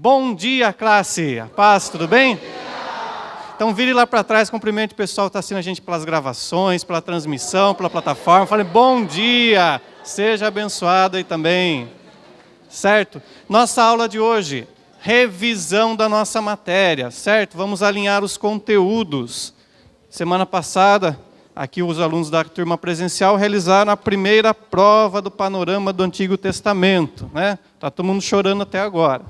Bom dia, classe! A paz, tudo bem? Então vire lá para trás, cumprimente o pessoal que está assistindo a gente pelas gravações, pela transmissão, pela plataforma. Fale bom dia! Seja abençoado aí também. Certo? Nossa aula de hoje, revisão da nossa matéria, certo? Vamos alinhar os conteúdos. Semana passada, aqui os alunos da turma presencial realizaram a primeira prova do panorama do Antigo Testamento, né? Tá todo mundo chorando até agora.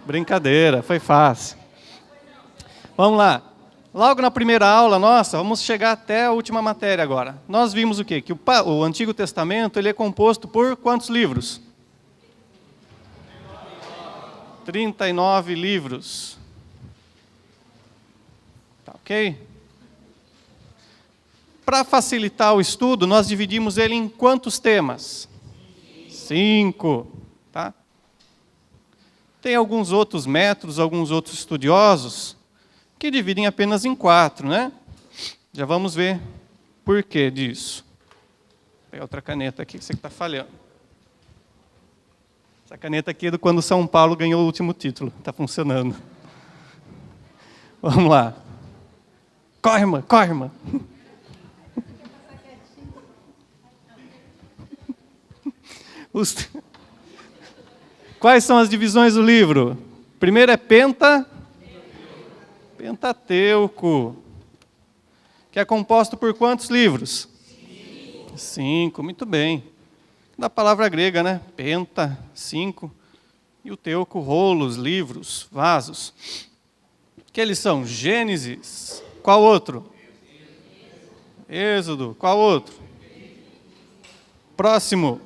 Brincadeira, foi fácil. Vamos lá. Logo na primeira aula nossa, vamos chegar até a última matéria agora. Nós vimos o quê? Que o Antigo Testamento ele é composto por quantos livros? 39 livros. Tá ok? Para facilitar o estudo, nós dividimos ele em quantos temas? 5. Tá? Tem alguns outros métodos, alguns outros estudiosos, que dividem apenas em 4, né? Já vamos ver por que disso. Vou pegar outra caneta aqui, que você está falhando. Essa caneta aqui é do quando o São Paulo ganhou o último título. Está funcionando. Vamos lá. Corre, irmã, corre, irmã. Quais são as divisões do livro? Primeiro é Pentateuco, que é composto por quantos livros? 5, muito bem. Da palavra grega, né? Penta, 5, e o teuco, rolos, livros, vasos. Que eles são? Gênesis, qual outro? Êxodo, qual outro? Próximo.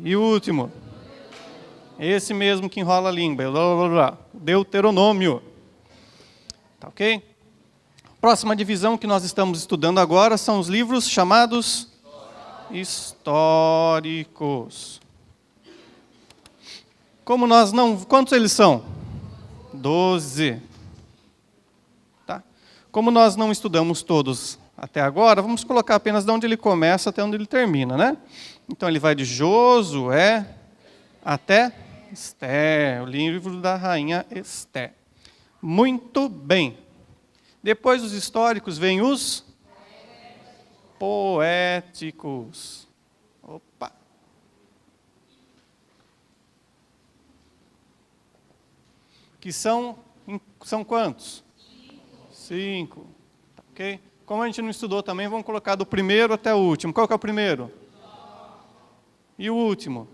E o último? Esse mesmo que enrola a língua, blá, blá, blá. Deuteronômio. Tá ok? Próxima divisão que nós estamos estudando agora são os livros chamados históricos. Como nós não... Quantos eles são? 12. Tá? Como nós não estudamos todos até agora, vamos colocar apenas de onde ele começa até onde ele termina, né? Então ele vai de Josué até Esther, o livro da rainha Esther. Muito bem. Depois dos históricos vem os poéticos. Opa! Que são quantos? 5. Tá, ok? Como a gente não estudou também, vamos colocar do primeiro até o último. Qual que é o primeiro? E o último?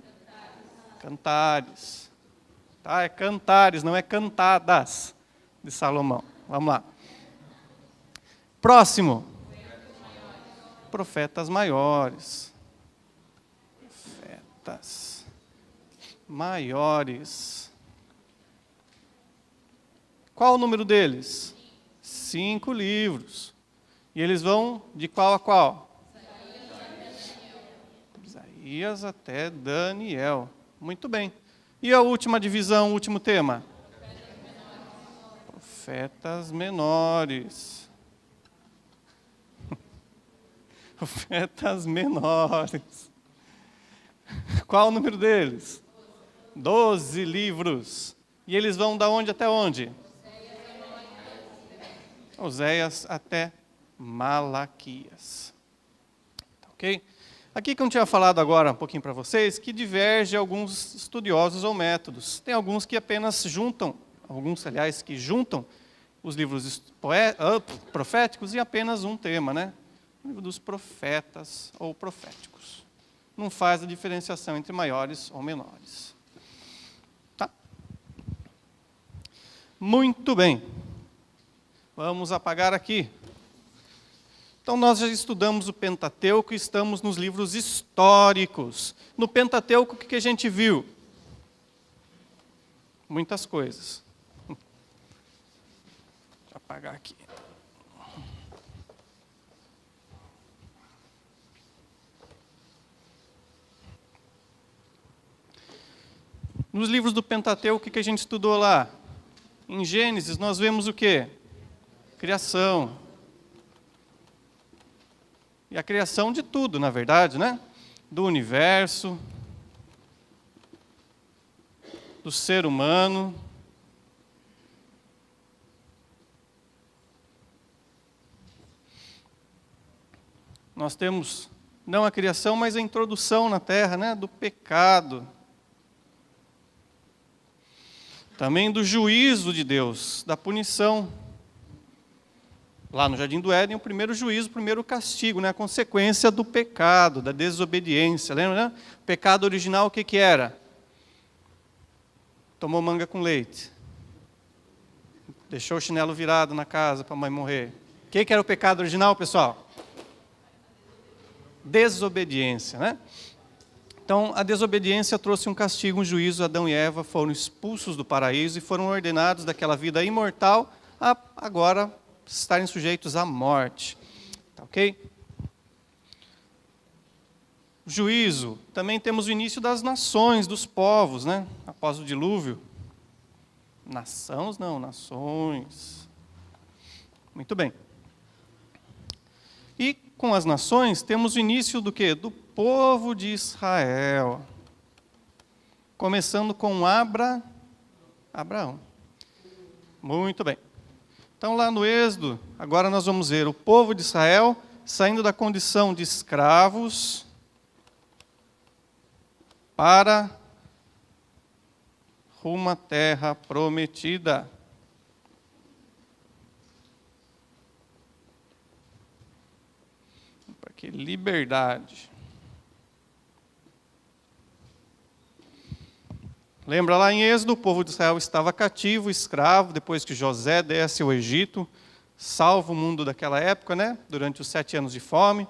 Cantares. Tá? É cantares, não é cantadas de Salomão. Vamos lá. Próximo. Profetas maiores. Profetas maiores. Qual o número deles? 5 livros. E eles vão de qual a qual? Isaías até Daniel. Muito bem. E a última divisão, o último tema? Profetas menores. Profetas menores. Qual o número deles? 12 livros. E eles vão da onde até onde? Oséias até Malaquias. Tá, ok? Aqui que eu tinha falado agora um pouquinho para vocês, que diverge alguns estudiosos ou métodos. Tem alguns que apenas juntam, aliás, que juntam os livros proféticos em apenas um tema, né? O livro dos profetas ou proféticos. Não faz a diferenciação entre maiores ou menores. Tá? Muito bem. Vamos apagar aqui. Então, nós já estudamos o Pentateuco e estamos nos livros históricos. No Pentateuco, o que a gente viu? Muitas coisas. Deixa eu apagar aqui. Nos livros do Pentateuco, o que a gente estudou lá? Em Gênesis, nós vemos o quê? Criação. E a criação de tudo, na verdade, né? Do universo, do ser humano. Nós temos, não a criação, mas a introdução na terra, né, do pecado. Também do juízo de Deus, da punição. Lá no Jardim do Éden, o primeiro juízo, o primeiro castigo, né, a consequência do pecado, da desobediência. Lembra, né? O pecado original, o que que era? Tomou manga com leite. Deixou o chinelo virado na casa para a mãe morrer. O que que era o pecado original, pessoal? Desobediência, né? Então, a desobediência trouxe um castigo, um juízo. Adão e Eva foram expulsos do paraíso e foram ordenados daquela vida imortal a agora estarem sujeitos à morte. Tá ok? Juízo. Também temos o início das nações, dos povos, né? Após o dilúvio. Nações não, nações. Muito bem. E com as nações, temos o início do quê? Do povo de Israel. Começando com Abraão. Muito bem. Então, lá no Êxodo, agora nós vamos ver o povo de Israel saindo da condição de escravos para rumo à terra prometida. Que liberdade. Lembra lá em Êxodo, o povo de Israel estava cativo, escravo, depois que José desce ao Egito, salva o mundo daquela época, né? Durante os 7 anos de fome.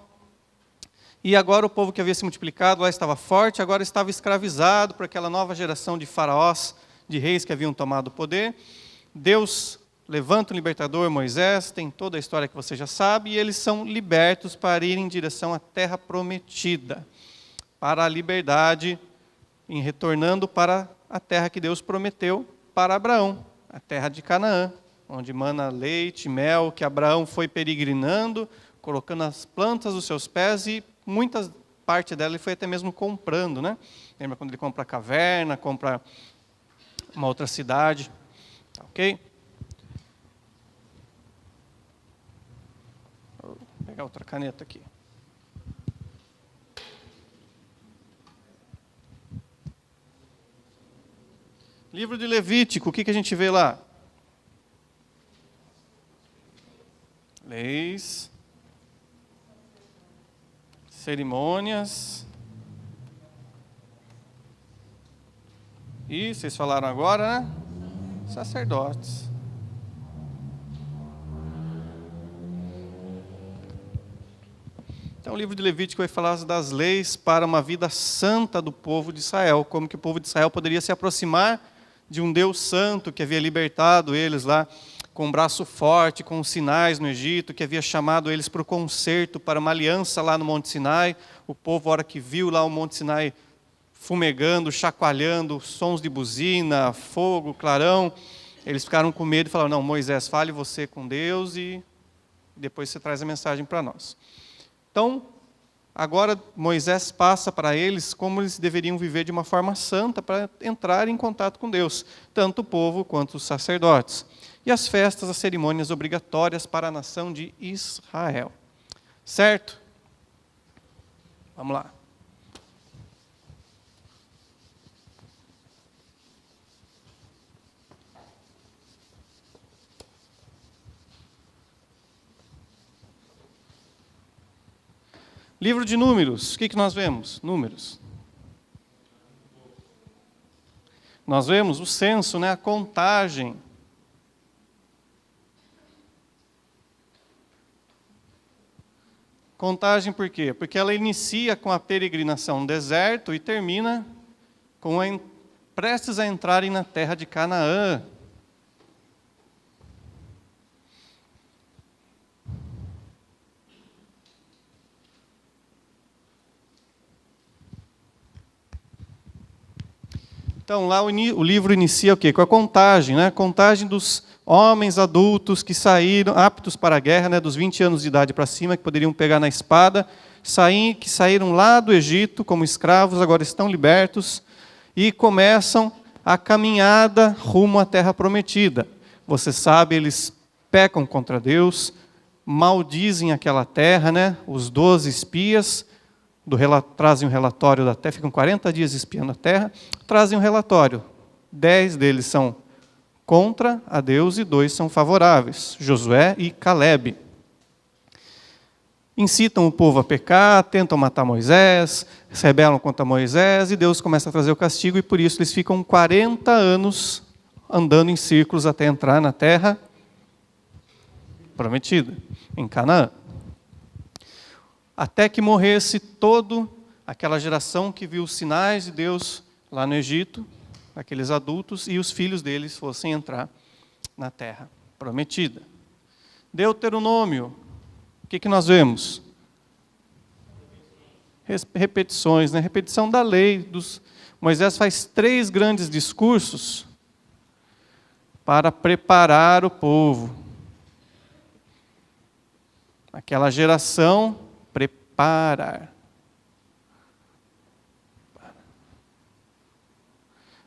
E agora o povo que havia se multiplicado lá estava forte, agora estava escravizado por aquela nova geração de faraós, de reis que haviam tomado o poder. Deus levanta o libertador, Moisés, tem toda a história que você já sabe, e eles são libertos para ir em direção à terra prometida, para a liberdade, em retornando para a terra que Deus prometeu para Abraão, a terra de Canaã, onde mana leite, mel, que Abraão foi peregrinando, colocando as plantas dos seus pés, e muita parte dela ele foi até mesmo comprando, né? Lembra quando ele compra a caverna, compra uma outra cidade, ok? Vou pegar outra caneta aqui. Livro de Levítico, o que a gente vê lá? Leis, cerimônias. E vocês falaram agora, né? Sacerdotes. Então, o livro de Levítico vai falar das leis para uma vida santa do povo de Israel, como que o povo de Israel poderia se aproximar de um Deus santo que havia libertado eles lá com um braço forte, com sinais no Egito, que havia chamado eles para o concerto, para uma aliança lá no Monte Sinai. O povo, a hora que viu lá o Monte Sinai fumegando, chacoalhando, sons de buzina, fogo, clarão, eles ficaram com medo e falaram: não, Moisés, fale você com Deus e depois você traz a mensagem para nós. Então, agora Moisés passa para eles como eles deveriam viver de uma forma santa para entrar em contato com Deus, tanto o povo quanto os sacerdotes. E as festas, as cerimônias obrigatórias para a nação de Israel. Certo? Vamos lá. Livro de Números, o que nós vemos? Números. Nós vemos o censo, né, a contagem. Contagem por quê? Porque ela inicia com a peregrinação no deserto e termina com prestes a entrarem na terra de Canaã. Então, lá o livro inicia o quê? Com a contagem, né? Contagem dos homens adultos que saíram, aptos para a guerra, né? Dos 20 anos de idade para cima, que poderiam pegar na espada, que saíram lá do Egito como escravos, agora estão libertos, e começam a caminhada rumo à terra prometida. Você sabe, eles pecam contra Deus, maldizem aquela terra, né? Os 12 espias trazem um relatório da terra, ficam 40 dias espiando a terra, trazem um relatório. 10 deles são contra a Deus e 2 são favoráveis, Josué e Calebe. Incitam o povo a pecar, tentam matar Moisés, se rebelam contra Moisés, e Deus começa a trazer o castigo, e por isso eles ficam 40 anos andando em círculos até entrar na terra prometida, em Canaã. Até que morresse toda aquela geração que viu os sinais de Deus lá no Egito, aqueles adultos, e os filhos deles fossem entrar na terra prometida. Deuteronômio, o que nós vemos? Repetições, né? Repetição da lei. Moisés faz 3 grandes discursos para preparar o povo. Aquela geração, preparar.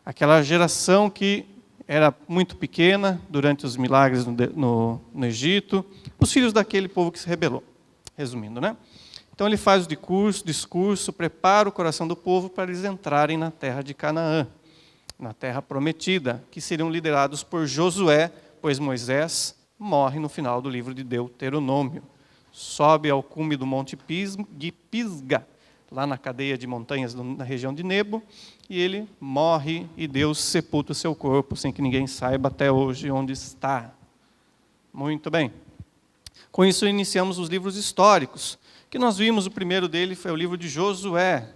Aquela geração que era muito pequena durante os milagres no Egito, os filhos daquele povo que se rebelou, resumindo, né? Então ele faz o discurso, prepara o coração do povo para eles entrarem na terra de Canaã, na terra prometida, que seriam liderados por Josué, pois Moisés morre no final do livro de Deuteronômio. Sobe ao cume do Monte Pisga, lá na cadeia de montanhas na região de Nebo, e ele morre e Deus sepulta o seu corpo, sem que ninguém saiba até hoje onde está. Muito bem. Com isso iniciamos os livros históricos, que nós vimos, o primeiro dele foi o livro de Josué,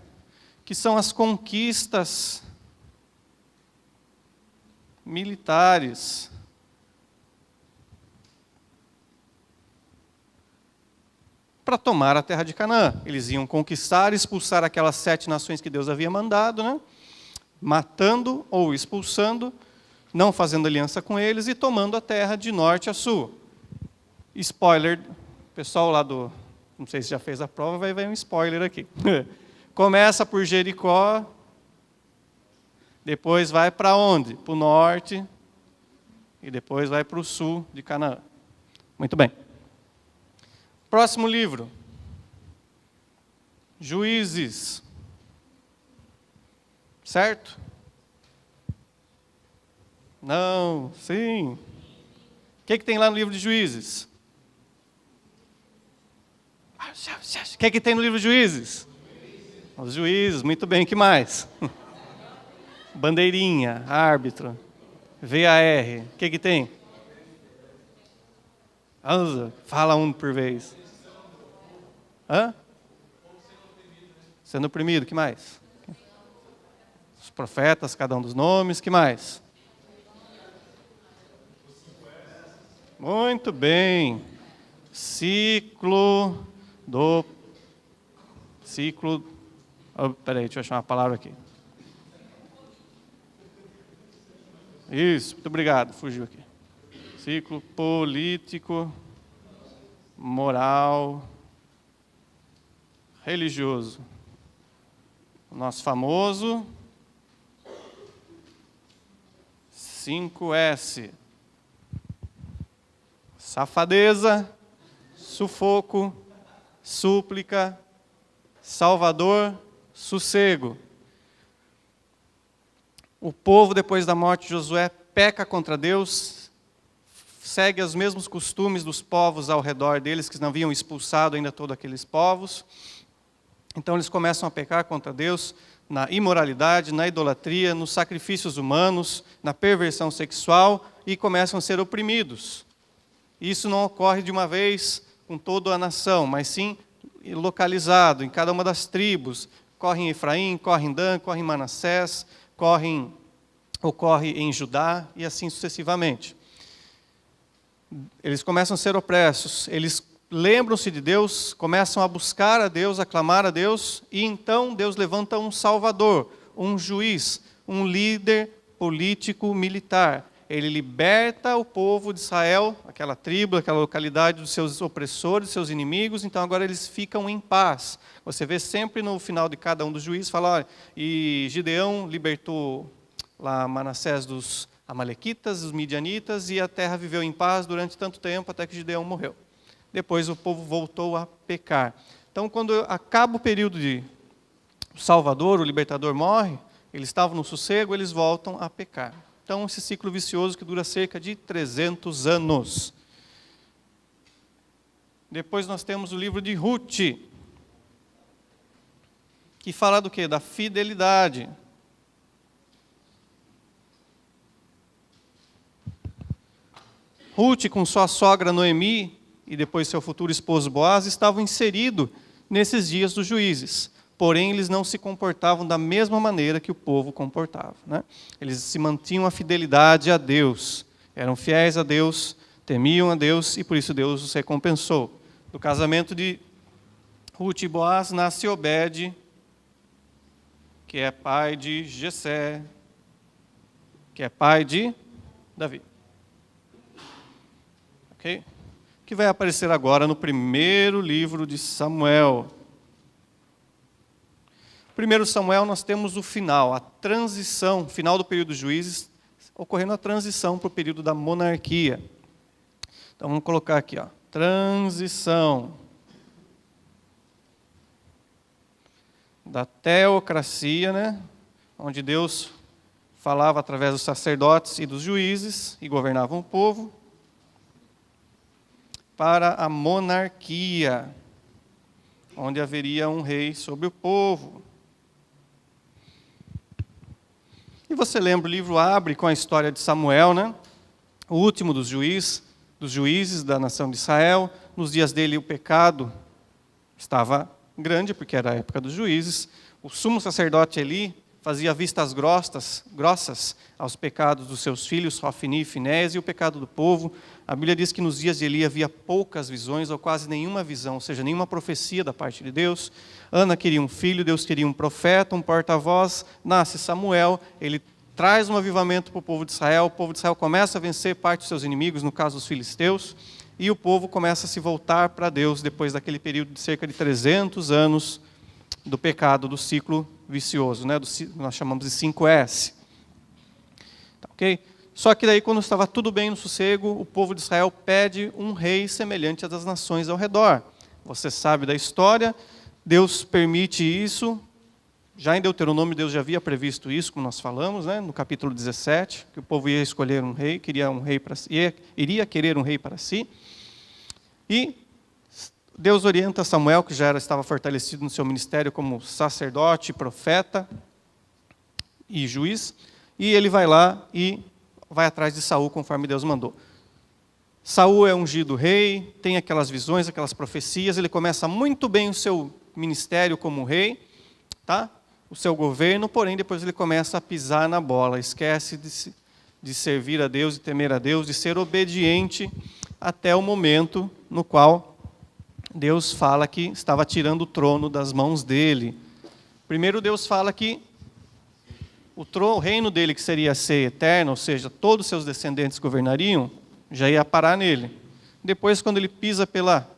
que são as conquistas militares para tomar a terra de Canaã. Eles iam conquistar, expulsar aquelas 7 nações que Deus havia mandado, né? Matando ou expulsando, não fazendo aliança com eles e tomando a terra de norte a sul. Spoiler, o pessoal lá não sei se já fez a prova, vai ver um spoiler aqui. Começa por Jericó, depois vai para onde? Para o norte, e depois vai para o sul de Canaã. Muito bem. Próximo livro. Juízes. Certo? Não, sim. O que tem lá no livro de Juízes? O que tem no livro de Juízes? Os juízes, muito bem, o que mais? Bandeirinha, árbitro, VAR, o que tem? Fala um por vez. Hã? Sendo oprimido, o que mais? Os profetas, cada um dos nomes, o que mais? Muito bem. Peraí, deixa eu achar uma palavra aqui. Isso, muito obrigado, fugiu aqui. Ciclo político, moral, religioso. O nosso famoso 5S. Safadeza, sufoco, súplica, salvador, sossego. O povo, depois da morte de Josué, peca contra Deus, segue os mesmos costumes dos povos ao redor deles, que não haviam expulsado ainda todos aqueles povos. Então eles começam a pecar contra Deus na imoralidade, na idolatria, nos sacrifícios humanos, na perversão sexual, e começam a ser oprimidos. Isso não ocorre de uma vez com toda a nação, mas sim localizado em cada uma das tribos. Corre em Efraim, corre em Dan, corre em Manassés, ocorre em Judá e assim sucessivamente. Eles começam a ser opressos, eles lembram-se de Deus, começam a buscar a Deus, a clamar a Deus, e então Deus levanta um salvador, um juiz, um líder político militar. Ele liberta o povo de Israel, aquela tribo, aquela localidade, dos seus opressores, dos seus inimigos, então agora eles ficam em paz. Você vê sempre no final de cada um dos juízes, fala, olha, e Gideão libertou lá Manassés dos Amalequitas, os Midianitas, e a terra viveu em paz durante tanto tempo até que Gideão morreu. Depois o povo voltou a pecar. Então, quando acaba o período de o Salvador, o libertador morre, eles estavam no sossego, eles voltam a pecar. Então, esse ciclo vicioso que dura cerca de 300 anos. Depois nós temos o livro de Ruth, que fala do quê? Da fidelidade. Ruth, com sua sogra Noemi, e depois seu futuro esposo Boaz, estavam inseridos nesses dias dos juízes. Porém, eles não se comportavam da mesma maneira que o povo comportava, né? Eles se mantinham a fidelidade a Deus, eram fiéis a Deus, temiam a Deus, e por isso Deus os recompensou. Do casamento de Ruth e Boaz nasce Obed, que é pai de Jessé, que é pai de Davi. Ok? Que vai aparecer agora no primeiro livro de Samuel. Primeiro Samuel, nós temos o final, a transição, final do período dos juízes, ocorrendo a transição para o período da monarquia. Então vamos colocar aqui, ó, transição da teocracia, né, onde Deus falava através dos sacerdotes e dos juízes e governavam o povo, para a monarquia, onde haveria um rei sobre o povo. E você lembra, o livro abre com a história de Samuel, né? O último dos juízes da nação de Israel. Nos dias dele o pecado estava grande, porque era a época dos juízes. O sumo sacerdote Eli fazia vistas grossas aos pecados dos seus filhos, Hofni e Finéias, e o pecado do povo. A Bíblia diz que nos dias de Eli havia poucas visões, ou quase nenhuma visão, ou seja, nenhuma profecia da parte de Deus. Ana queria um filho, Deus queria um profeta, um porta-voz. Nasce Samuel, ele traz um avivamento para o povo de Israel. O povo de Israel começa a vencer parte dos seus inimigos, no caso os filisteus, e o povo começa a se voltar para Deus depois daquele período de cerca de 300 anos do pecado, do ciclo vicioso, né? Nós chamamos de 5S. Tá, ok? Só que daí, quando estava tudo bem no sossego, o povo de Israel pede um rei semelhante às das nações ao redor. Você sabe da história, Deus permite isso. Já em Deuteronômio, Deus já havia previsto isso, como nós falamos, né, no capítulo 17, que o povo ia escolher um rei, iria querer um rei para si. E Deus orienta Samuel, que já estava fortalecido no seu ministério como sacerdote, profeta e juiz, e ele vai lá e vai atrás de Saul, conforme Deus mandou. Saul é ungido rei, tem aquelas visões, aquelas profecias, ele começa muito bem o seu ministério como rei, tá? O seu governo, porém depois ele começa a pisar na bola, esquece de servir a Deus, de temer a Deus, de ser obediente, até o momento no qual Deus fala que estava tirando o trono das mãos dele. Primeiro Deus fala que o reino dele, que seria ser eterno, ou seja, todos os seus descendentes governariam, já ia parar nele. Depois, quando ele pisa pela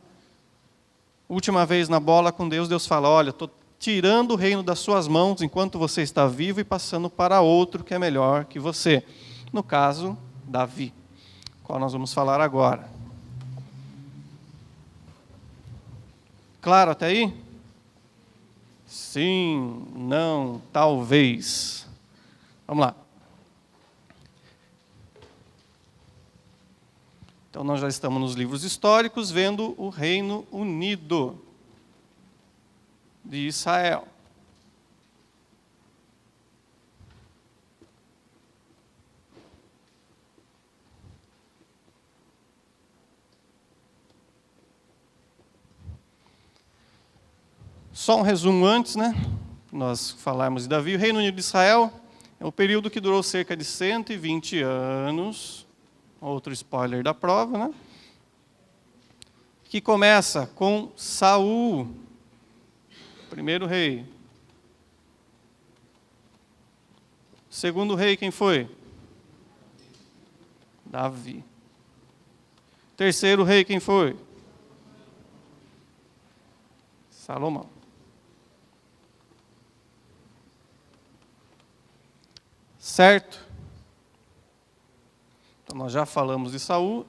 última vez na bola com Deus, Deus fala, olha, estou tirando o reino das suas mãos enquanto você está vivo e passando para outro que é melhor que você. No caso, Davi, qual nós vamos falar agora. Claro até aí? Sim, não, talvez. Vamos lá. Então, nós já estamos nos livros históricos, vendo o Reino Unido de Israel. Só um resumo antes, né? Nós falarmos de Davi. O Reino Unido de Israel é um período que durou cerca de 120 anos. Outro spoiler da prova, né? Que começa com Saul, primeiro rei. Segundo rei, quem foi? Davi. Terceiro rei, quem foi? Salomão. Certo? Então nós já falamos de Saul,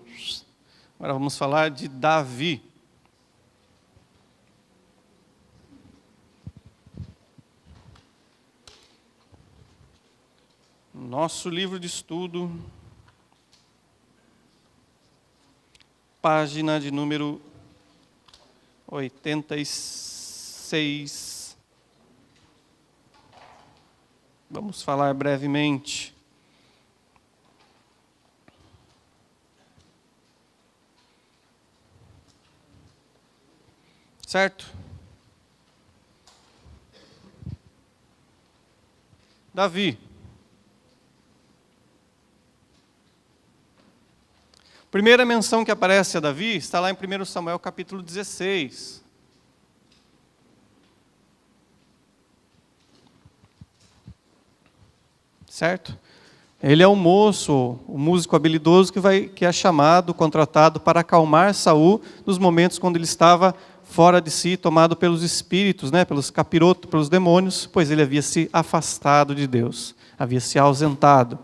agora vamos falar de Davi. Nosso livro de estudo, página de número 86. Vamos falar brevemente. Certo? Davi. Primeira menção que aparece a Davi está lá em 1 Samuel capítulo 16. Certo? Ele é o moço, o músico habilidoso que é chamado, contratado para acalmar Saul nos momentos quando ele estava fora de si, tomado pelos espíritos, pelos capirotos, pelos demônios, pois ele havia se afastado de Deus, havia se ausentado.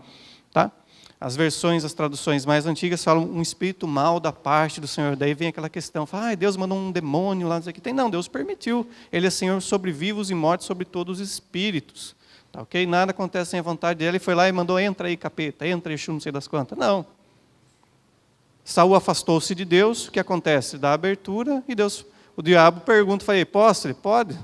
Tá? As versões, as traduções mais antigas falam um espírito mau da parte do Senhor. Daí vem aquela questão, Deus mandou um demônio lá, não sei o que tem. Não, Deus permitiu. Ele é Senhor sobre vivos e mortos, sobre todos os espíritos. Tá, ok? Nada acontece sem a vontade dele. Ele foi lá e mandou, entra aí capeta, entra Exu, não sei das quantas. Não. Saul afastou-se de Deus, o que acontece? Dá abertura e o diabo pergunta, posso? Ele pode?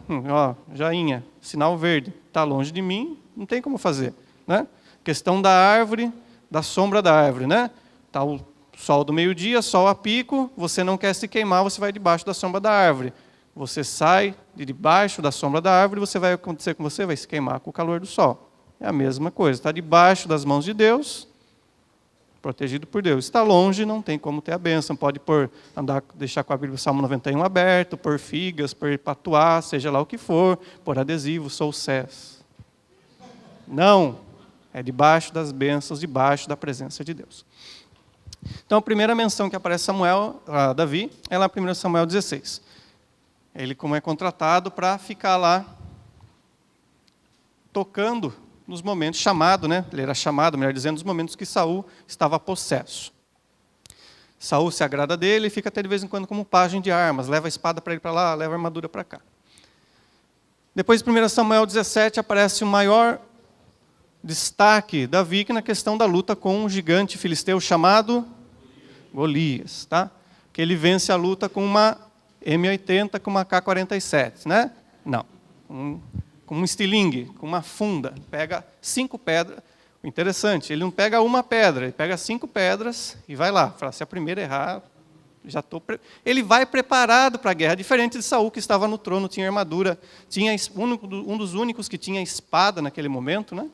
Joinha, sinal verde. Está longe de mim, não tem como fazer. Né? Questão da árvore, da sombra da árvore. Está o sol do meio-dia, sol a pico, você não quer se queimar, você vai debaixo da sombra da árvore. Você sai de debaixo da sombra da árvore, vai acontecer com você, vai se queimar com o calor do sol. É a mesma coisa, está debaixo das mãos de Deus, protegido por Deus. Está longe, não tem como ter a bênção. Pode deixar com a Bíblia, Salmo 91 aberto, pôr figas, pôr patuá, seja lá o que for, pôr adesivo, sou cés. Não, é debaixo das bênçãos, debaixo da presença de Deus. Então, a primeira menção que aparece a Davi é lá em 1 Samuel 16. Ele como é contratado para ficar lá tocando nos momentos, ele era chamado, melhor dizendo, nos momentos que Saul estava possesso. Saul se agrada dele e fica até de vez em quando como pajem de armas, leva a espada para ele para lá, leva a armadura para cá. Depois de 1 Samuel 17 aparece o maior destaque da Davi na questão da luta com um gigante filisteu chamado Golias, tá? Que ele vence a luta com uma M80 com uma K-47, né? Não, com um estilingue, com uma funda, pega 5 pedras. O interessante, ele não pega uma pedra, ele pega 5 pedras e vai lá. Fala, se a primeira errar, já estou... Ele vai preparado para a guerra, diferente de Saul, que estava no trono, tinha armadura, tinha um dos únicos que tinha espada naquele momento, né?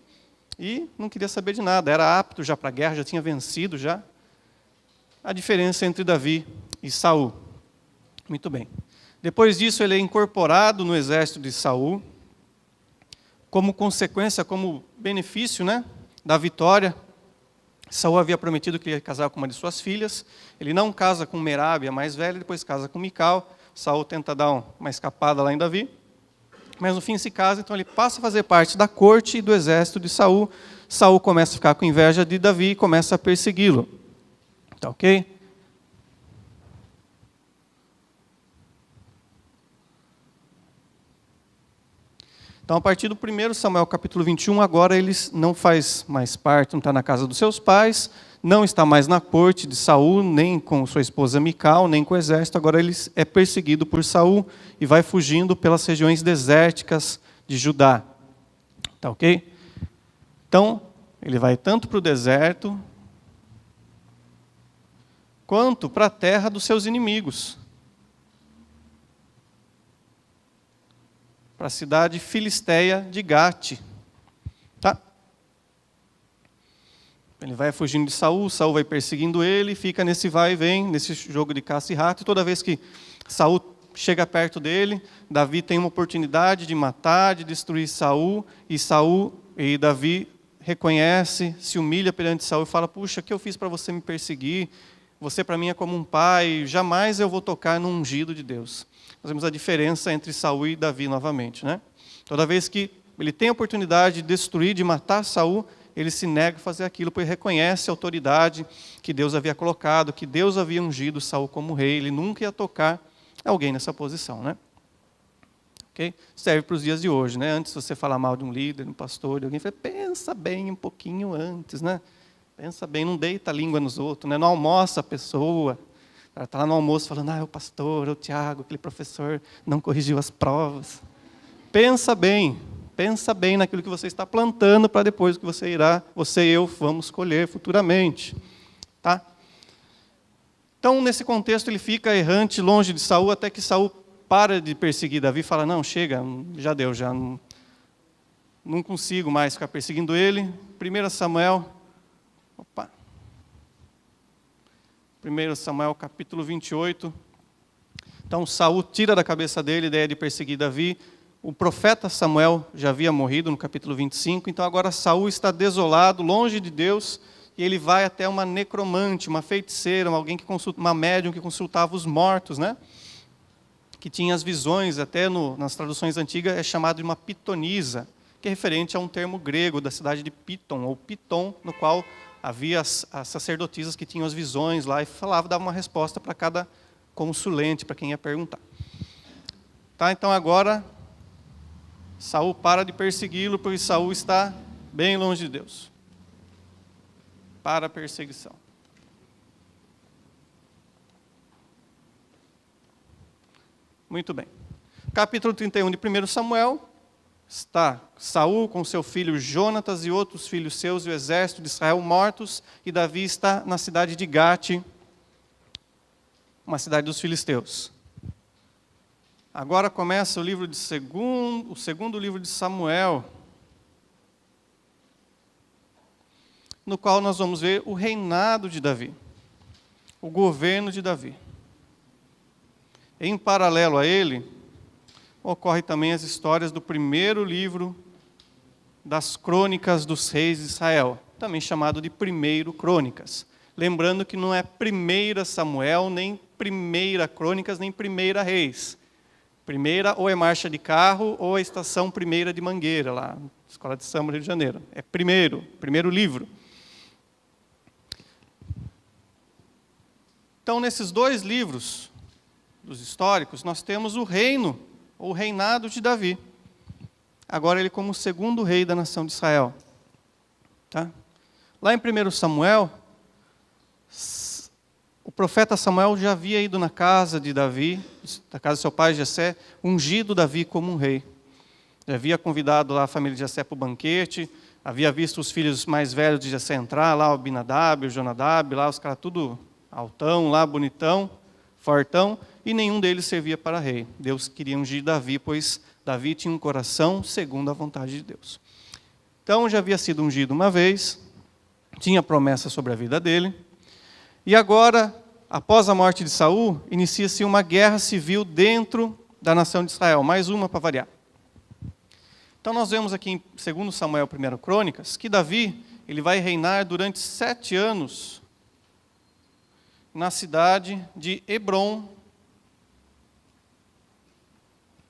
E não queria saber de nada, era apto já para a guerra, já tinha vencido já. A diferença entre Davi e Saul. Muito bem. Depois disso, ele é incorporado no exército de Saul, como consequência, como benefício, da vitória. Saul havia prometido que ia casar com uma de suas filhas. Ele não casa com Merabe, a mais velha, depois casa com Mical. Saul tenta dar uma escapada lá em Davi. Mas no fim se casa, então ele passa a fazer parte da corte e do exército de Saul. Saul começa a ficar com inveja de Davi e começa a persegui-lo. Tá ok? Então, a partir do 1 Samuel capítulo 21, agora ele não faz mais parte, não está na casa dos seus pais, não está mais na corte de Saul, nem com sua esposa Mical, nem com o exército. Agora ele é perseguido por Saul e vai fugindo pelas regiões desérticas de Judá. Tá ok? Então, ele vai tanto para o deserto, quanto para a terra dos seus inimigos. Para a cidade filisteia de Gate. Tá? Ele vai fugindo de Saul, Saul vai perseguindo ele, fica nesse vai e vem, nesse jogo de caça e rato, e toda vez que Saul chega perto dele, Davi tem uma oportunidade de matar, de destruir Saul e Davi reconhece, se humilha perante Saul e fala, puxa, o que eu fiz para você me perseguir? Você para mim é como um pai, jamais eu vou tocar no ungido de Deus. Nós vemos a diferença entre Saul e Davi novamente, né? Toda vez que ele tem a oportunidade de destruir, de matar Saul, ele se nega a fazer aquilo, porque reconhece a autoridade que Deus havia colocado, que Deus havia ungido Saul como rei, ele nunca ia tocar alguém nessa posição, né? Okay? Serve para os dias de hoje, né? Antes de você falar mal de um líder, de um pastor, de alguém, pensa bem um pouquinho antes, né? Pensa bem, não deita a língua nos outros, né? Não almoça a pessoa. Ela está lá no almoço falando, o pastor, o Tiago, aquele professor não corrigiu as provas. Pensa bem naquilo que você está plantando para depois que você e eu vamos colher futuramente. Tá? Então, nesse contexto, ele fica errante, longe de Saul, até que Saul para de perseguir Davi e fala, não, chega, já deu, já não consigo mais ficar perseguindo ele. 1 Samuel, 1 Samuel capítulo 28. Então, Saul tira da cabeça dele a ideia de perseguir Davi. O profeta Samuel já havia morrido no capítulo 25, então agora Saul está desolado, longe de Deus, e ele vai até uma necromante, uma feiticeira, alguém que consulta, uma médium que consultava os mortos, né? Que tinha as visões, até nas traduções antigas é chamado de uma pitonisa, que é referente a um termo grego da cidade de Piton, ou Piton, no qual havia as sacerdotisas que tinham as visões lá e dava uma resposta para cada consulente, para quem ia perguntar. Tá, então agora Saul para de persegui-lo, porque Saul está bem longe de Deus. Para a perseguição. Muito bem. Capítulo 31 de 1 Samuel, está Saul com seu filho Jonatas e outros filhos seus e o exército de Israel mortos, e Davi está na cidade de Gate, uma cidade dos filisteus. Agora começa o segundo livro de Samuel, no qual nós vamos ver o reinado de Davi, o governo de Davi. Em paralelo a ele, ocorre também as histórias do primeiro livro das crônicas dos reis de Israel, também chamado de primeiro Crônicas. Lembrando que não é primeira Samuel, nem primeira Crônicas, nem primeira Reis. Primeira ou é marcha de carro ou é estação primeira de Mangueira, lá na Escola de Samba, Rio de Janeiro. É primeiro livro. Então, nesses dois livros dos históricos, nós temos o reino, ou reinado de Davi. Agora ele como o segundo rei da nação de Israel. Tá? Lá em 1 Samuel, o profeta Samuel já havia ido na casa de Davi, da casa de seu pai Jessé, ungido Davi como um rei. Já havia convidado lá a família de Jessé para o banquete, havia visto os filhos mais velhos de Jessé entrar, lá o Abinadab, o Jonadab, lá os caras tudo altão, lá bonitão, fortão, e nenhum deles servia para rei. Deus queria ungir Davi, pois Davi tinha um coração segundo a vontade de Deus. Então já havia sido ungido uma vez, tinha promessa sobre a vida dele, e agora, após a morte de Saul, inicia-se uma guerra civil dentro da nação de Israel, mais uma para variar. Então nós vemos aqui em 2 Samuel, 1 Crônicas, que Davi ele vai reinar durante 7 anos na cidade de Hebrom,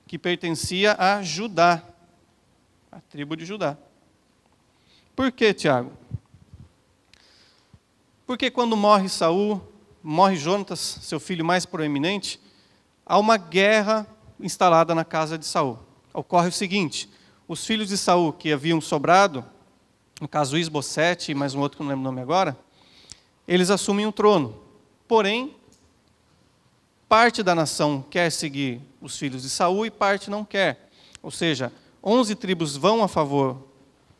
que pertencia a Judá, a tribo de Judá. Por quê, Tiago? Porque quando morre Saul, morre Jonatas, seu filho mais proeminente, há uma guerra instalada na casa de Saul. Ocorre o seguinte, os filhos de Saul que haviam sobrado, no caso Isbosete e mais um outro que não lembro o nome agora, eles assumem o trono. Porém, parte da nação quer seguir os filhos de Saul e parte não quer. Ou seja, 11 tribos vão a favor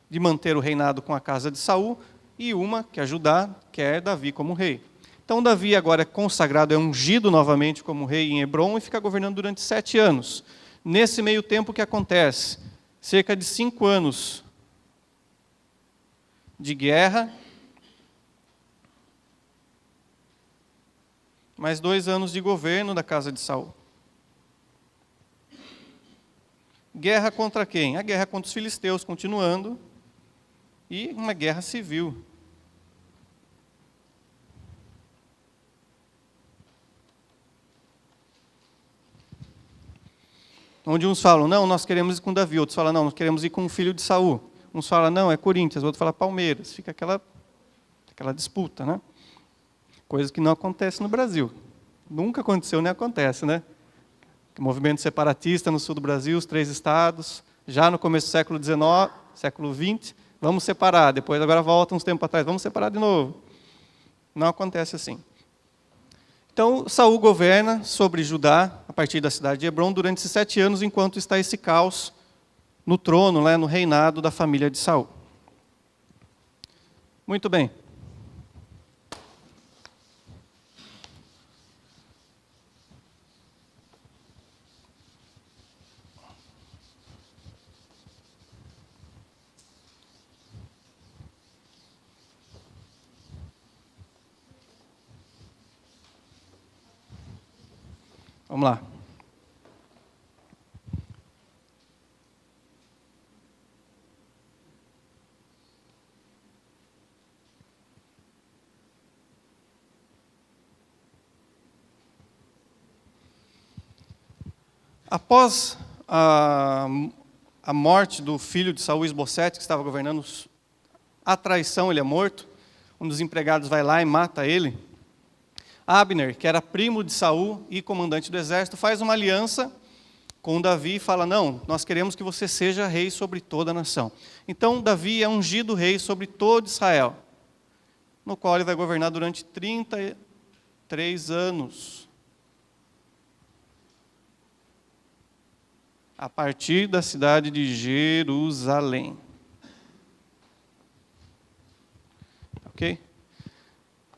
de manter o reinado com a casa de Saul e uma, que é Judá, quer Davi como rei. Então Davi agora é consagrado, é ungido novamente como rei em Hebrom e fica governando durante 7 anos. Nesse meio tempo o que acontece? Cerca de 5 anos de guerra, mais 2 anos de governo da casa de Saul. Guerra contra quem? A guerra contra os filisteus continuando e uma guerra civil. Onde uns falam, não, nós queremos ir com Davi, outros falam, não, nós queremos ir com o filho de Saul. Uns falam, não, é Corinthians, o outro fala Palmeiras. Fica aquela disputa, né? Coisa que não acontece no Brasil. Nunca aconteceu, nem acontece, né? O movimento separatista no sul do Brasil, os 3 estados, já no começo do século XIX, século XX, vamos separar, depois agora volta uns tempos atrás, vamos separar de novo. Não acontece assim. Então, Saul governa sobre Judá, a partir da cidade de Hebrom, durante esses 7 anos, enquanto está esse caos no trono, né, no reinado da família de Saul. Muito bem. Vamos lá. Após a morte do filho de Saul, Isbosete, que estava governando, a traição, ele é morto, um dos empregados vai lá e mata ele. Abner, que era primo de Saul e comandante do exército, faz uma aliança com Davi e fala, não, nós queremos que você seja rei sobre toda a nação. Então, Davi é ungido rei sobre todo Israel, no qual ele vai governar durante 33 anos. A partir da cidade de Jerusalém. Ok?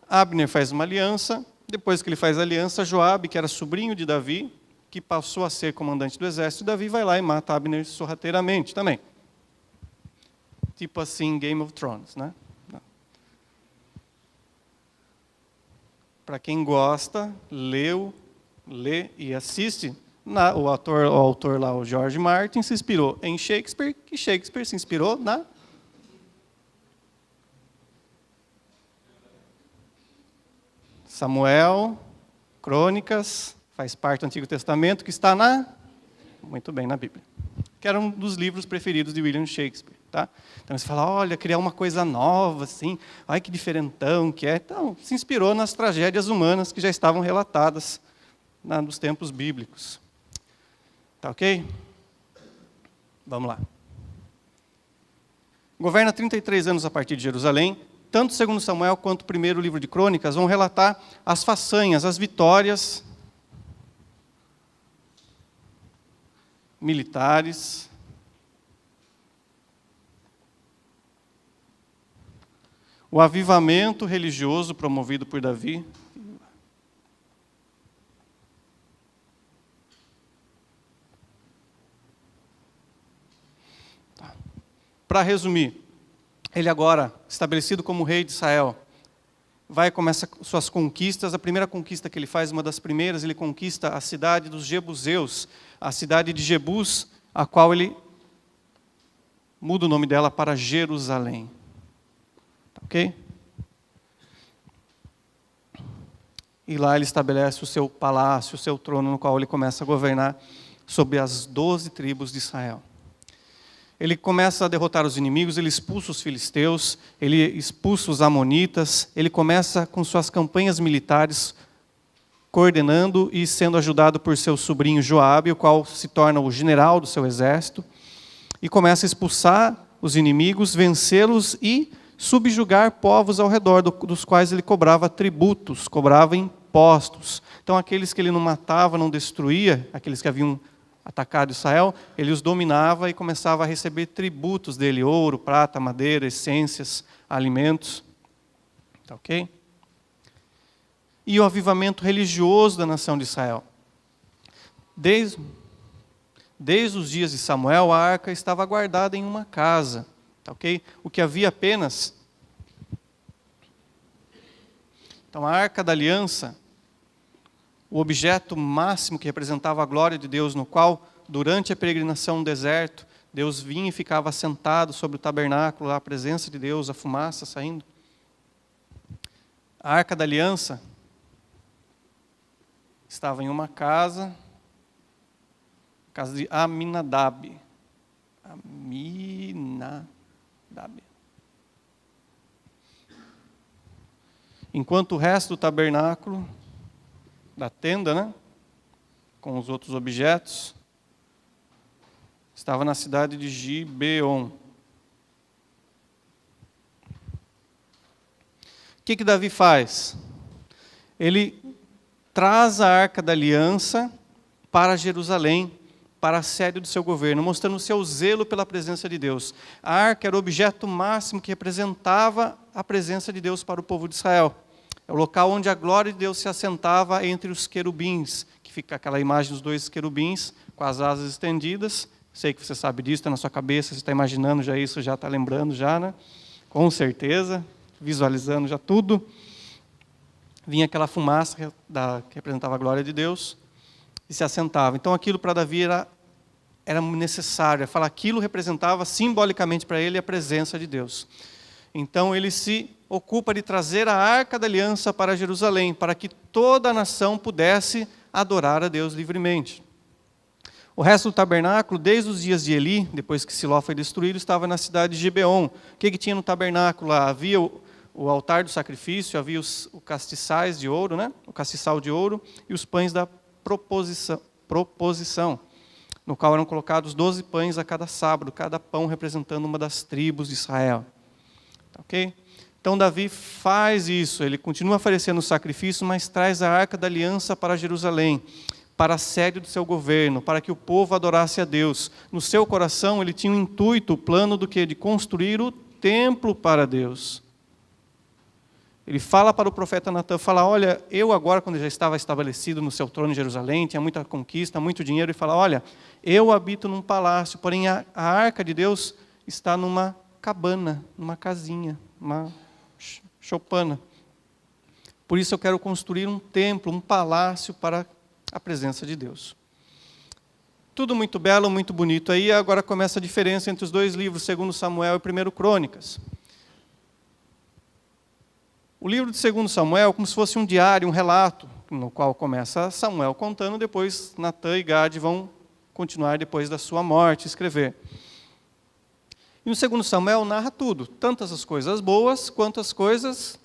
Abner faz uma aliança. Depois que ele faz a aliança, Joabe, que era sobrinho de Davi, que passou a ser comandante do exército, Davi vai lá e mata Abner sorrateiramente também. Tipo assim, Game of Thrones, né? Para quem gosta, lê e assiste, o autor lá, o George Martin, se inspirou em Shakespeare, que Shakespeare se inspirou na Samuel, Crônicas, faz parte do Antigo Testamento, que está muito bem, na Bíblia. Que era um dos livros preferidos de William Shakespeare. Tá? Então você fala, olha, criar uma coisa nova, assim, ai que diferentão que é. Então, se inspirou nas tragédias humanas que já estavam relatadas nos tempos bíblicos. Tá ok? Vamos lá. Governa 33 anos a partir de Jerusalém. Tanto o 2 Samuel quanto o primeiro livro de Crônicas vão relatar as façanhas, as vitórias militares, o avivamento religioso promovido por Davi. Para resumir, ele agora, estabelecido como rei de Israel, vai começar suas conquistas. A primeira conquista que ele faz, uma das primeiras, ele conquista a cidade dos Jebuseus, a cidade de Jebus, a qual ele muda o nome dela para Jerusalém. Ok? E lá ele estabelece o seu palácio, o seu trono, no qual ele começa a governar sobre as 12 tribos de Israel. Ele começa a derrotar os inimigos, ele expulsa os filisteus, ele expulsa os amonitas, ele começa com suas campanhas militares, coordenando e sendo ajudado por seu sobrinho Joabe, o qual se torna o general do seu exército, e começa a expulsar os inimigos, vencê-los e subjugar povos ao redor, dos quais ele cobrava tributos, cobrava impostos. Então, aqueles que ele não matava, não destruía, aqueles que haviam atacado Israel, ele os dominava e começava a receber tributos dele, ouro, prata, madeira, essências, alimentos. Tá ok? E o avivamento religioso da nação de Israel. Desde os dias de Samuel, a arca estava guardada em uma casa. Tá ok? O que havia apenas... Então, a arca da aliança, o objeto máximo que representava a glória de Deus, no qual, durante a peregrinação no deserto, Deus vinha e ficava sentado sobre o tabernáculo, a presença de Deus, a fumaça saindo. A arca da aliança estava em uma casa de Aminadab. Enquanto o resto do tabernáculo, da tenda, né, com os outros objetos, estava na cidade de Gibeon. O que Davi faz? Ele traz a Arca da Aliança para Jerusalém, para a sede do seu governo, mostrando o seu zelo pela presença de Deus. A arca era o objeto máximo que representava a presença de Deus para o povo de Israel. É o local onde a glória de Deus se assentava entre os querubins, que fica aquela imagem dos dois querubins com as asas estendidas. Sei que você sabe disso, está na sua cabeça, você está imaginando já isso, já está lembrando já, né? Com certeza, visualizando já tudo. Vinha aquela fumaça que representava a glória de Deus e se assentava. Então aquilo para Davi era necessário. Aquilo representava simbolicamente para ele a presença de Deus. Então ele se ocupa de trazer a Arca da Aliança para Jerusalém, para que toda a nação pudesse adorar a Deus livremente. O resto do tabernáculo, desde os dias de Eli, depois que Siló foi destruído, estava na cidade de Gibeon. O que tinha no tabernáculo lá? Havia o altar do sacrifício, havia os castiçais de ouro, né? O castiçal de ouro e os pães da proposição, no qual eram colocados 12 pães a cada sábado, cada pão representando uma das tribos de Israel. Ok? Então Davi faz isso, ele continua oferecendo o sacrifício, mas traz a Arca da Aliança para Jerusalém, para a sede do seu governo, para que o povo adorasse a Deus. No seu coração ele tinha um intuito, o plano do quê? De construir o templo para Deus. Ele fala para o profeta Natã, olha, eu agora, quando já estava estabelecido no seu trono em Jerusalém, tinha muita conquista, muito dinheiro, ele fala, olha, eu habito num palácio, porém a Arca de Deus está numa cabana, numa casinha, uma choupana. Por isso eu quero construir um templo, um palácio para a presença de Deus. Tudo muito belo, muito bonito. Aí agora começa a diferença entre os dois livros, 2 Samuel e 1 Crônicas. O livro de 2 Samuel é como se fosse um diário, um relato, no qual começa Samuel contando, depois Natã e Gade vão continuar depois da sua morte, escrever. E no 2 Samuel narra tudo, tanto as coisas boas quanto as coisas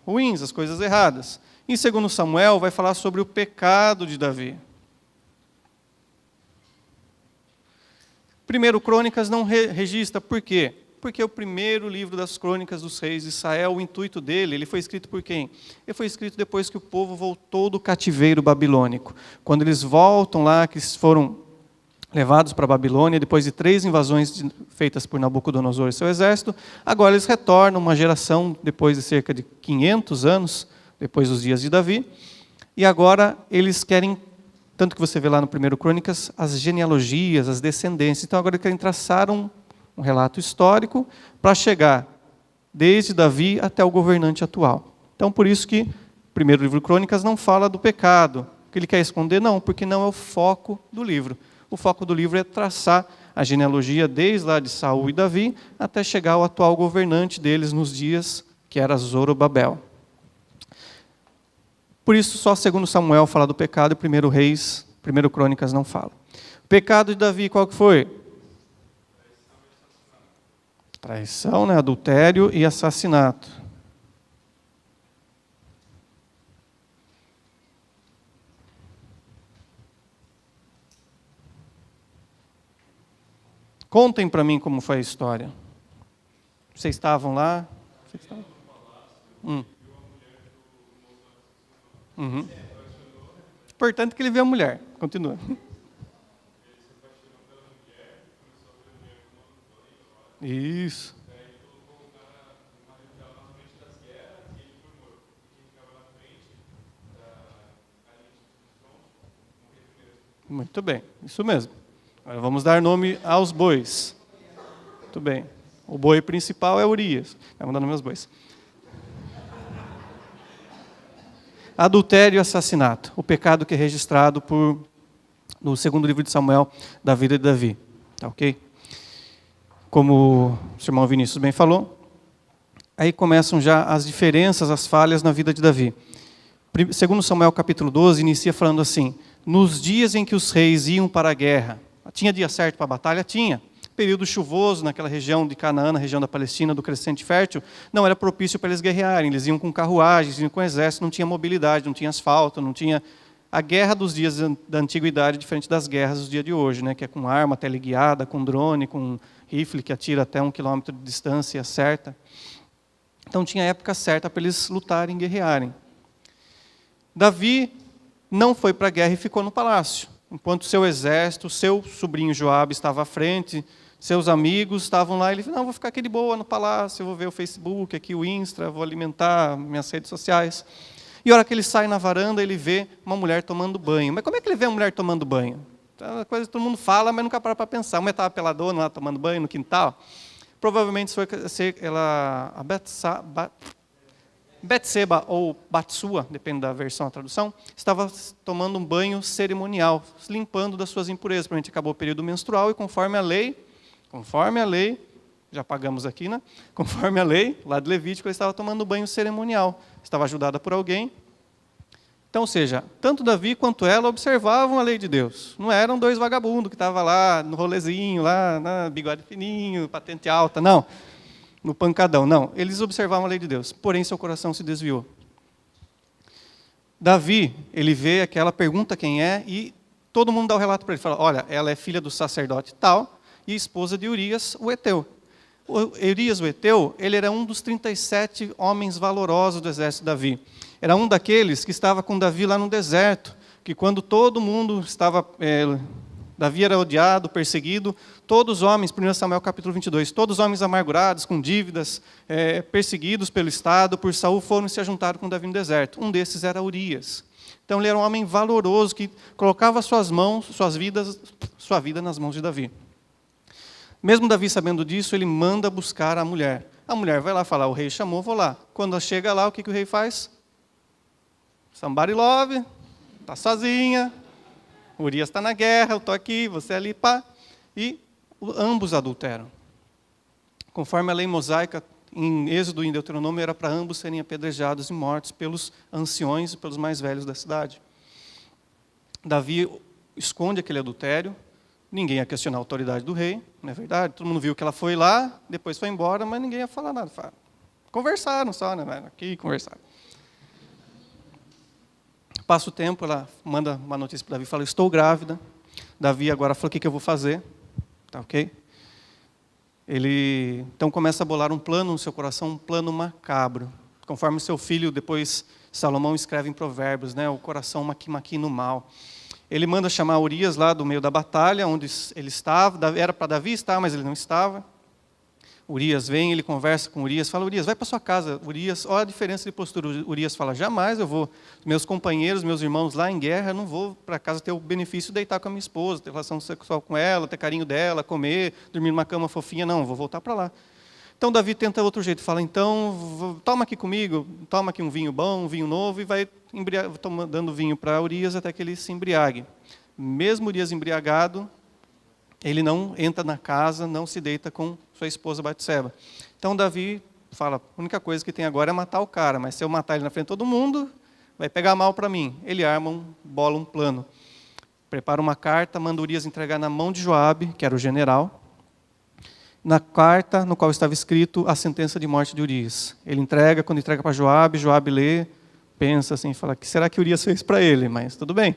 ruins, as coisas erradas. Em 2 Samuel vai falar sobre o pecado de Davi. 1 Crônicas não registra, por quê? Porque o primeiro livro das crônicas dos reis de Israel, o intuito dele, ele foi escrito por quem? Ele foi escrito depois que o povo voltou do cativeiro babilônico. Quando eles voltam lá, que foram levados para a Babilônia, depois de 3 invasões feitas por Nabucodonosor e seu exército, agora eles retornam, uma geração depois de cerca de 500 anos, depois dos dias de Davi, e agora eles querem, tanto que você vê lá no 1 Crônicas, as genealogias, as descendências. Então agora eles querem traçar um relato histórico para chegar desde Davi até o governante atual. Então por isso que o primeiro livro Crônicas não fala do pecado, que ele quer esconder, não, porque não é o foco do livro. O foco do livro é traçar a genealogia desde lá de Saul e Davi até chegar ao atual governante deles nos dias que era Zorobabel. Por isso só 2 Samuel fala do pecado e 1 Reis, 1 Crônicas não fala. O pecado de Davi qual que foi? Traição, né? Adultério e assassinato. Contem para mim como foi a história. Vocês estavam lá? Vocês estavam? Uhum. Importante que ele vê a mulher. Continua. Isso. Muito bem, isso mesmo. Agora vamos dar nome aos bois. Muito bem. O boi principal é Urias. Vamos dar nome aos bois. Adultério e assassinato. O pecado que é registrado no segundo livro de Samuel, da vida de Davi. Tá ok? Como o irmão Vinícius bem falou, aí começam já as diferenças, as falhas na vida de Davi. Segundo Samuel capítulo 12, inicia falando assim: nos dias em que os reis iam para a guerra, tinha dia certo para a batalha? Tinha. período chuvoso naquela região de Canaã, na região da Palestina, do Crescente Fértil, não era propício para eles guerrearem. Eles iam com carruagens, iam com exército, não tinha mobilidade, não tinha asfalto, não tinha... A guerra dos dias da antiguidade é diferente das guerras dos dias de hoje, né? Que é com arma teleguiada, com drone, com rifle que atira até 1 quilômetro de distância e acerta. Então tinha a época certa para eles lutarem e guerrearem. Davi não foi para a guerra e ficou no palácio. Enquanto seu exército, seu sobrinho Joabe estava à frente, seus amigos estavam lá, ele falou, não, vou ficar aqui de boa no palácio, eu vou ver o Facebook, aqui o Insta, vou alimentar minhas redes sociais. E a hora que ele sai na varanda, ele vê uma mulher tomando banho. Mas como é que ele vê a mulher tomando banho? É uma coisa que todo mundo fala, mas nunca para para pensar. A mulher estava peladona lá tomando banho no quintal. Provavelmente foi a Betseba ou Batsua, depende da versão, da tradução, estava tomando um banho cerimonial, se limpando das suas impurezas. Provavelmente acabou o período menstrual e conforme a lei, já pagamos aqui, né? Conforme a lei, lá de Levítico, ele estava tomando banho cerimonial. Estava ajudada por alguém. Então, ou seja, tanto Davi quanto ela observavam a lei de Deus. Não eram dois vagabundos que estavam lá no rolezinho, lá, bigode fininho, patente alta, não. No pancadão, não. Eles observavam a lei de Deus, porém seu coração se desviou. Davi, ele vê aquela, pergunta quem é, e todo mundo dá o relato para ele. Fala, olha, ela é filha do sacerdote tal, e esposa de Urias, o Heteu. Urias, o Heteu, ele era um dos 37 homens valorosos do exército de Davi. Era um daqueles que estava com Davi lá no deserto, que quando todo mundo estava... Davi era odiado, perseguido, todos os homens, 1 Samuel capítulo 22, todos os homens amargurados, com dívidas, perseguidos pelo Estado, por Saul, foram e se juntaram com Davi no deserto. Um desses era Urias. Então ele era um homem valoroso, que colocava sua vida nas mãos de Davi. Mesmo Davi sabendo disso, ele manda buscar a mulher. A mulher vai lá falar, o rei chamou, vou lá. Quando ela chega lá, o que o rei faz? Somebody love, está sozinha, Urias está na guerra, eu estou aqui, você ali, pá. E ambos adulteram. Conforme a lei mosaica, em Êxodo e em Deuteronômio, era para ambos serem apedrejados e mortos pelos anciões e pelos mais velhos da cidade. Davi esconde aquele adultério, ninguém ia questionar a autoridade do rei, não é verdade? Todo mundo viu que ela foi lá, depois foi embora, mas ninguém ia falar nada. Conversaram só, né? Aqui conversaram. Passa o tempo, ela manda uma notícia para Davi, fala, estou grávida. Davi agora falou, o que eu vou fazer? Tá ok? Ele então começa a bolar um plano no seu coração, um plano macabro. Conforme seu filho, depois Salomão escreve em Provérbios, né? O coração maquina o mal. Ele manda chamar Urias lá do meio da batalha, onde ele estava. Era para Davi estar, mas ele não estava. Urias vem, ele conversa com Urias, fala, Urias, vai para sua casa. Urias, olha a diferença de postura. Urias fala, jamais eu vou, meus companheiros, meus irmãos lá em guerra, eu não vou para casa ter o benefício de deitar com a minha esposa, ter relação sexual com ela, ter carinho dela, comer, dormir numa cama fofinha, não, vou voltar para lá. Então Davi tenta outro jeito, fala, então, toma aqui comigo, toma aqui um vinho bom, um vinho novo, e vai dando vinho para Urias até que ele se embriague. Mesmo Urias embriagado, ele não entra na casa, não se deita com sua esposa Batseba. Então Davi fala, a única coisa que tem agora é matar o cara, mas se eu matar ele na frente de todo mundo, vai pegar mal para mim. Ele arma, bola um plano. Prepara uma carta, manda Urias entregar na mão de Joabe, que era o general, na carta no qual estava escrito a sentença de morte de Urias. Ele entrega, quando entrega para Joabe, Joabe lê, pensa assim, fala, o que será que Urias fez para ele? Mas tudo bem.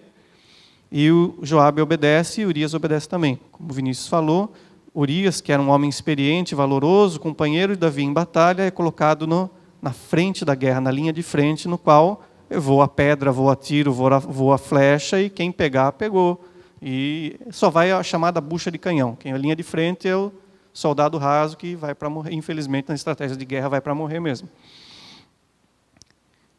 E o Joabe obedece e Urias obedece também. Como o Vinícius falou, Urias, que era um homem experiente, valoroso, companheiro de Davi em batalha, é colocado na frente da guerra, na linha de frente, no qual voa a pedra, voa tiro, voa a flecha, e quem pegar, pegou. E só vai a chamada bucha de canhão. Quem é a linha de frente é o soldado raso que vai para morrer. Infelizmente, na estratégia de guerra, vai para morrer mesmo.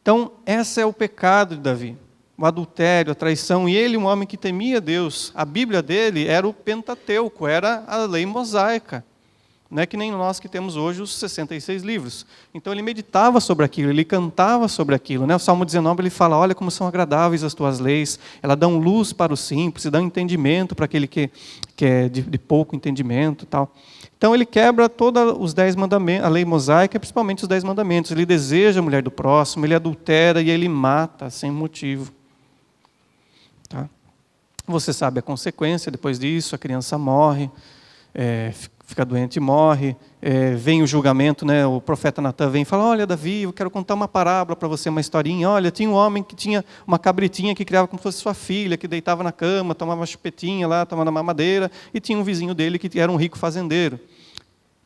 Então, esse é o pecado de Davi. O adultério, a traição, e ele, um homem que temia Deus, a Bíblia dele era o Pentateuco, era a lei mosaica, não é que nem nós que temos hoje os 66 livros. Então ele meditava sobre aquilo, ele cantava sobre aquilo, né? O Salmo 19 ele fala, olha como são agradáveis as tuas leis, elas dão luz para o simples, e dão entendimento para aquele que é de pouco entendimento, tal. Então ele quebra todos os 10 mandamentos, a lei mosaica, principalmente os 10 mandamentos. Ele deseja a mulher do próximo, ele adultera e ele mata sem motivo. Tá? Você sabe a consequência, depois disso, a criança morre, fica doente e morre. Vem o julgamento, né? O profeta Natan vem e fala, olha, Davi, eu quero contar uma parábola para você, uma historinha. Olha, tinha um homem que tinha uma cabritinha que criava como se fosse sua filha, que deitava na cama, tomava uma chupetinha lá, tomava mamadeira, e tinha um vizinho dele que era um rico fazendeiro.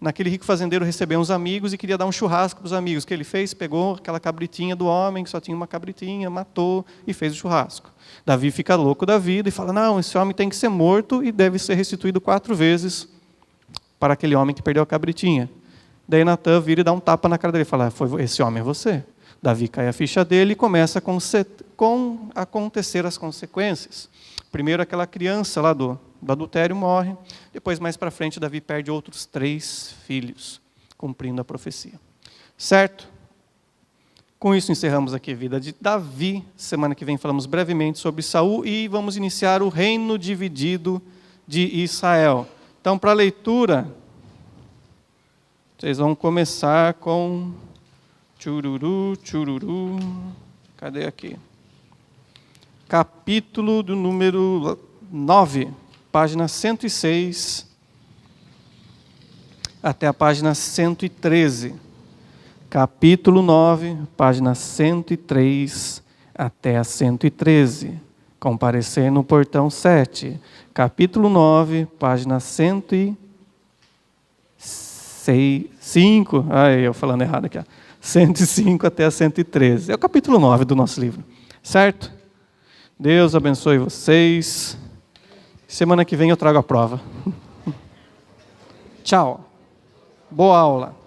Naquele rico fazendeiro recebeu uns amigos e queria dar um churrasco para os amigos. O que ele fez? Pegou aquela cabritinha do homem, que só tinha uma cabritinha, matou e fez o churrasco. Davi fica louco da vida e fala, não, esse homem tem que ser morto e deve ser restituído 4 vezes para aquele homem que perdeu a cabritinha. Daí Natan vira e dá um tapa na cara dele e fala, esse homem é você. Davi cai a ficha dele e começa a acontecer as consequências. Primeiro aquela criança lá do adultério morre, depois mais para frente Davi perde outros 3 filhos, cumprindo a profecia. Certo? Com isso encerramos aqui a vida de Davi. Semana que vem falamos brevemente sobre Saul e vamos iniciar o reino dividido de Israel. Então, para a leitura, vocês vão começar com chururu. Cadê aqui? Capítulo do número 9, página 106, até a página 113. Capítulo 9, página 103 até a 113. Comparecer no portão 7. Capítulo 9, página 105. Eu falando errado aqui. 105 até a 113. É o capítulo 9 do nosso livro. Certo? Deus abençoe vocês. Semana que vem eu trago a prova. Tchau. Boa aula.